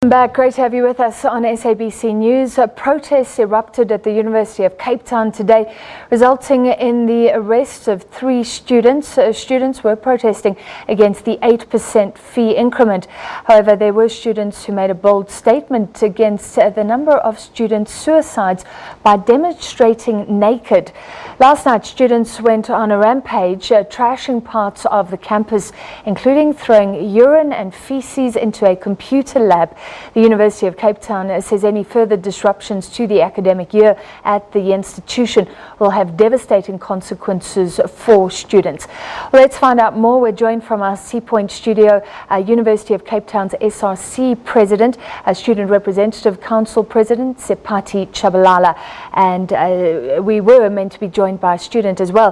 Back. Great to have you with us on SABC News. Protests erupted at the University of Cape Town today, resulting in the arrest of 3 students. Students were protesting against the 8% fee increment. However, there were students who made a bold statement against the number of student suicides by demonstrating naked. Last night, students went on a rampage, trashing parts of the campus, including throwing urine and feces into a computer lab. The University of Cape Town says any further disruptions to the academic year at the institution will have devastating consequences for students. Well, let's find out more. We're joined from our Sea Point studio, University of Cape Town's SRC President, Student Representative Council President Seipati Tshabalala, and we were meant to be joined by a student as well.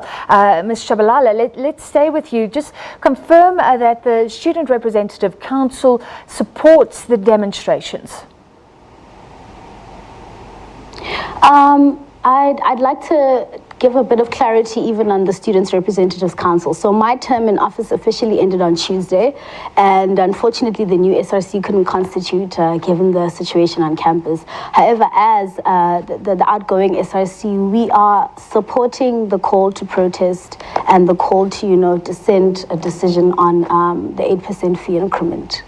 Ms. Tshabalala, let's stay with you. Just confirm that the Student Representative Council supports the demonstrations. I'd like to give a bit of clarity even on the Students' Representatives Council. So my term in office officially ended on Tuesday, and unfortunately the new SRC couldn't constitute given the situation on campus. However, as the outgoing SRC, we are supporting the call to protest and the call to, dissent a decision on the 8% fee increment.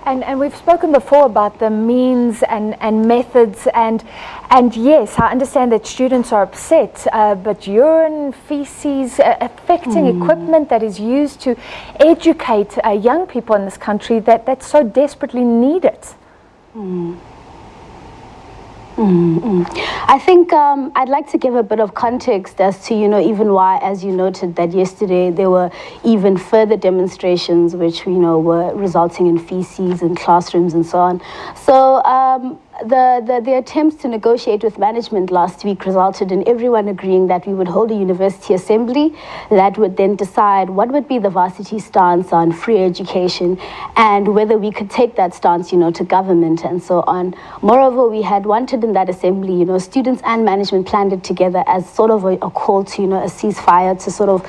And we've spoken before about the means and methods, and yes, I understand that students are upset, but urine, feces, affecting equipment that is used to educate young people in this country that so desperately need it. I think I'd like to give a bit of context as to, even why, as you noted, that yesterday there were even further demonstrations which, were resulting in feces in classrooms and so on. So the attempts to negotiate with management last week resulted in everyone agreeing that we would hold a university assembly that would then decide what would be the varsity stance on free education and whether we could take that stance, to government and so on. Moreover, we had wanted in that assembly, students and management planned it together as sort of a call to, a ceasefire to sort of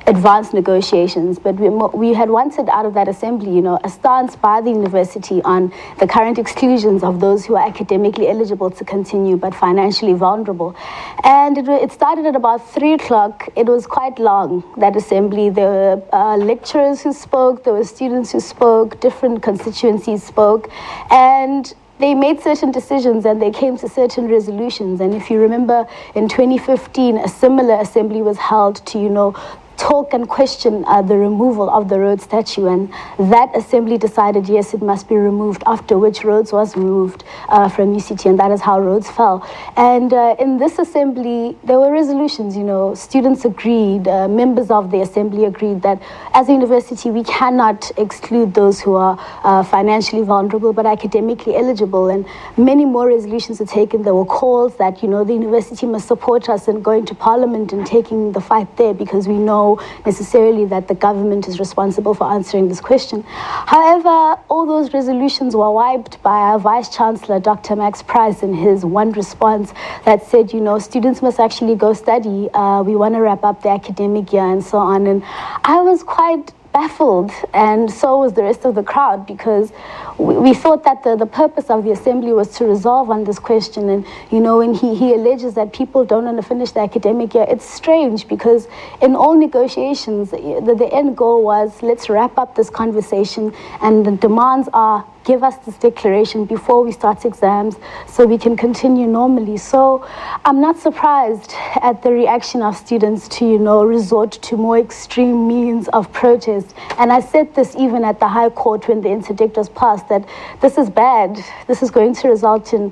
advance negotiations. But we had wanted out of that assembly, a stance by the university on the current exclusions of those who are academically eligible to continue but financially vulnerable. And it started at about 3 o'clock. It was quite long, that assembly. There were lecturers who spoke, there were students who spoke, different constituencies spoke, and they made certain decisions and they came to certain resolutions. And if you remember, in 2015, a similar assembly was held to, talk and question the removal of the Rhodes statue, and that assembly decided yes, it must be removed, after which Rhodes was removed from UCT, and that is how Rhodes fell. And in this assembly there were resolutions. Students agreed, members of the assembly agreed that as a university we cannot exclude those who are financially vulnerable but academically eligible, and many more resolutions were taken. There were calls that the university must support us in going to parliament and taking the fight there, because we know necessarily that the government is responsible for answering this question. However, all those resolutions were wiped by our Vice Chancellor, Dr. Max Price, in his one response that said, students must actually go study. We want to wrap up the academic year and so on. And I was quite baffled, and so was the rest of the crowd, because we thought that the purpose of the assembly was to resolve on this question. And when he alleges that people don't want to finish the academic year, it's strange, because in all negotiations the end goal was, let's wrap up this conversation, and the demands are, give us this declaration before we start exams so we can continue normally. So I'm not surprised at the reaction of students to, resort to more extreme means of protest. And I said this even at the High Court when the interdict was passed, that this is bad. This is going to result in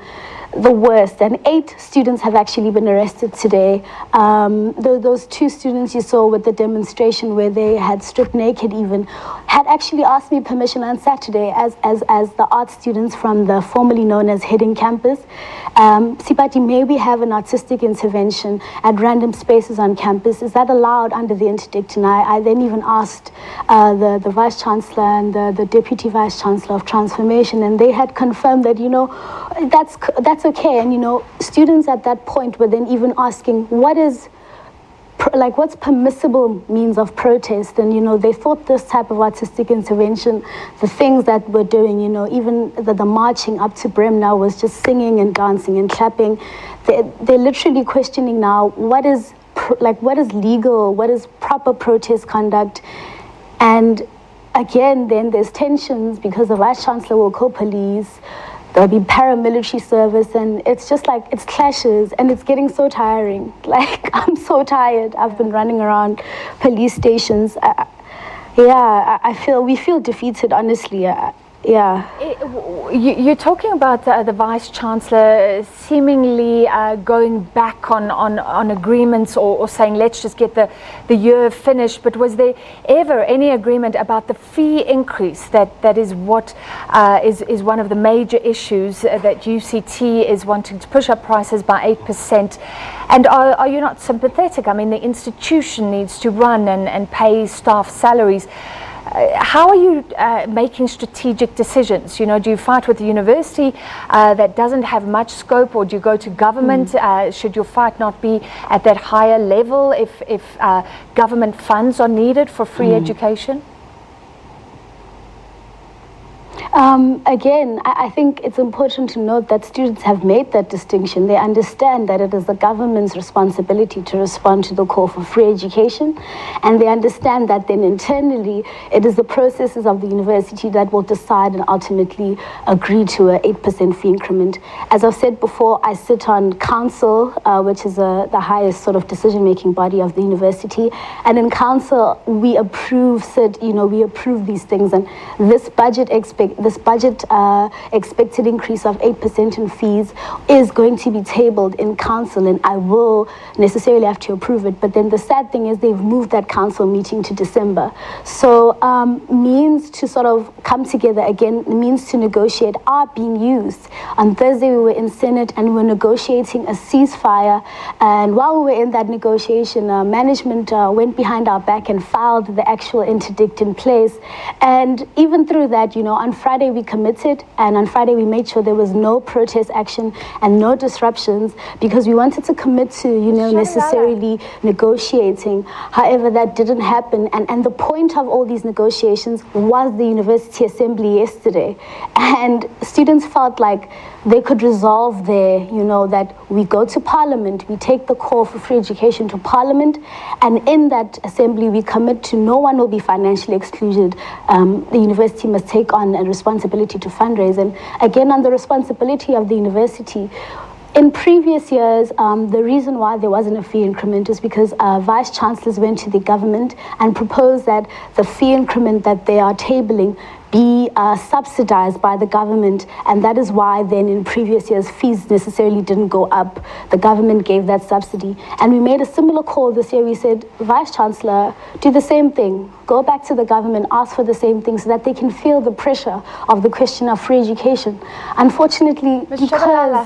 the worst. And 8 students have actually been arrested today. Those 2 students you saw with the demonstration where they had stripped naked even, had actually asked me permission on Saturday as the art students from the formerly known as Hidden Campus. Seipati, may we have an artistic intervention at random spaces on campus? Is that allowed under the interdict? And I then even asked the Vice Chancellor and the Deputy Vice Chancellor of Transformation, and they had confirmed that, that's okay. And students at that point were then even asking, what is what's permissible means of protest. And, they thought this type of artistic intervention, the things that we're doing, even the marching up to Brem now was just singing and dancing and clapping. They're literally questioning now what is legal, what is proper protest conduct. And again, then there's tensions because the Vice Chancellor will call police. There'll be paramilitary service, and it's just like, it's clashes, and it's getting so tiring. Like, I'm so tired. I've been running around police stations. We feel defeated, honestly. You're talking about the Vice Chancellor seemingly going back on agreements or saying let's just get the year finished, but was there ever any agreement about the fee increase that is what is one of the major issues that UCT is wanting to push up prices by 8%? And are you not sympathetic? I mean, the institution needs to run and pay staff salaries. How are you making strategic decisions? Do you fight with the university that doesn't have much scope, or do you go to government? Should your fight not be at that higher level if government funds are needed for free education? Again, I think it's important to note that students have made that distinction. They understand that it is the government's responsibility to respond to the call for free education, and they understand that then internally it is the processes of the university that will decide and ultimately agree to an 8% fee increment. As I've said before, I sit on council, which is the highest sort of decision-making body of the university, and in council we approve these things, and this budget expected increase of 8% in fees is going to be tabled in council, and I will necessarily have to approve it. But then the sad thing is they've moved that council meeting to December. So means to sort of come together again, means to negotiate are being used. On Thursday we were in Senate and we were negotiating a ceasefire, and while we were in that negotiation, management went behind our back and filed the actual interdict in place. And even through that, on Friday we committed, and on Friday we made sure there was no protest action and no disruptions, because we wanted to commit to necessarily negotiating. However, that didn't happen, and the point of all these negotiations was the University Assembly yesterday, and students felt like they could resolve there, that we go to Parliament, we take the call for free education to Parliament, and in that assembly we commit to no one will be financially excluded. The university must take on a responsibility to fundraise. And again, on the responsibility of the university, in previous years, the reason why there wasn't a fee increment is because vice chancellors went to the government and proposed that the fee increment that they are tabling be subsidized by the government, and that is why then in previous years fees necessarily didn't go up. The government gave that subsidy, and we made a similar call this year. We said, Vice Chancellor, do the same thing. Go back to the government, ask for the same thing so that they can feel the pressure of the question of free education. Unfortunately, because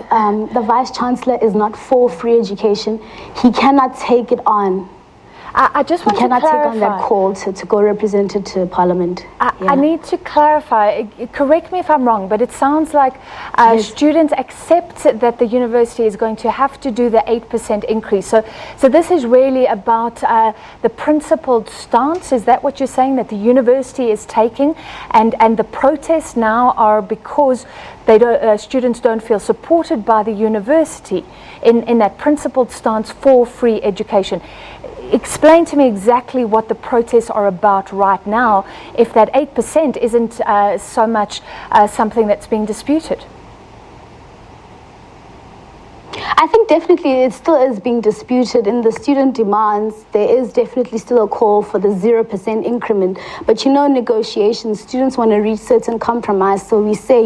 the Vice Chancellor is not for free education, he cannot take it on. I just want to clarify. You cannot take on that call to go represent it to Parliament. I need to clarify. Correct me if I'm wrong, but it sounds like students accept that the university is going to have to do the 8% increase. So this is really about the principled stance. Is that what you're saying, that the university is taking, and the protests now are because they don't, students don't feel supported by the university in that principled stance for free education? Explain to me exactly what the protests are about right now, if that 8% isn't so much something that's being disputed. I think definitely it still is being disputed. In the student demands, there is definitely still a call for the 0% increment. But negotiations, students want to reach certain compromise. So we say,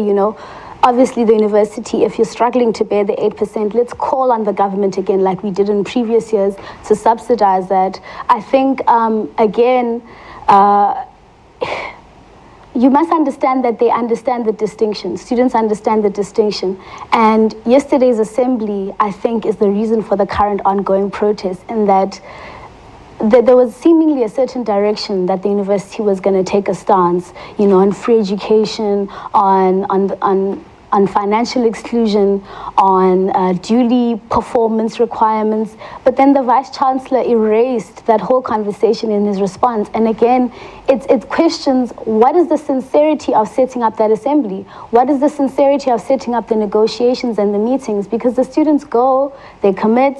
obviously the university, if you're struggling to bear the 8%, let's call on the government again, like we did in previous years, to subsidize that. I think, again, you must understand that they understand the distinction. Students understand the distinction. And yesterday's assembly, I think, is the reason for the current ongoing protest, in that there was seemingly a certain direction that the university was going to take a stance, on free education, on on financial exclusion, on duty performance requirements. But then the Vice-Chancellor erased that whole conversation in his response. And again, it questions, what is the sincerity of setting up that assembly? What is the sincerity of setting up the negotiations and the meetings? Because the students go, they commit,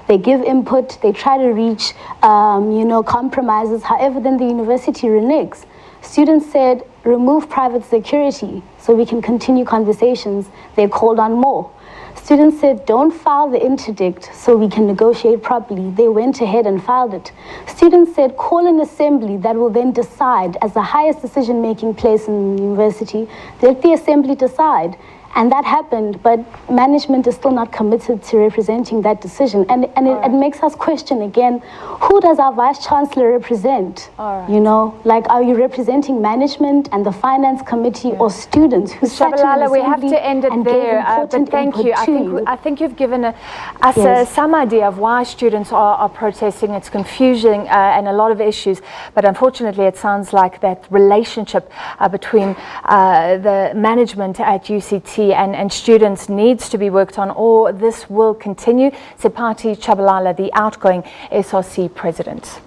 they give input, they try to reach, compromises. However, then the university reneges. Students said, remove private security so we can continue conversations. They called on more. Students said, don't file the interdict so we can negotiate properly. They went ahead and filed it. Students said, call an assembly that will then decide, as the highest decision-making place in the university, let the assembly decide. And that happened, but management is still not committed to representing that decision. And it makes us question again, who does our Vice-Chancellor represent? You know, like, are you representing management and the finance committee or students who sat in Tshabalala, an we have assembly to end it and gave there, important but thank you. input I think you've given us some idea of why students are protesting. It's confusing and a lot of issues, but unfortunately it sounds like that relationship between the management at UCT and students needs to be worked on, or this will continue. Seipati Tshabalala, the outgoing SRC president.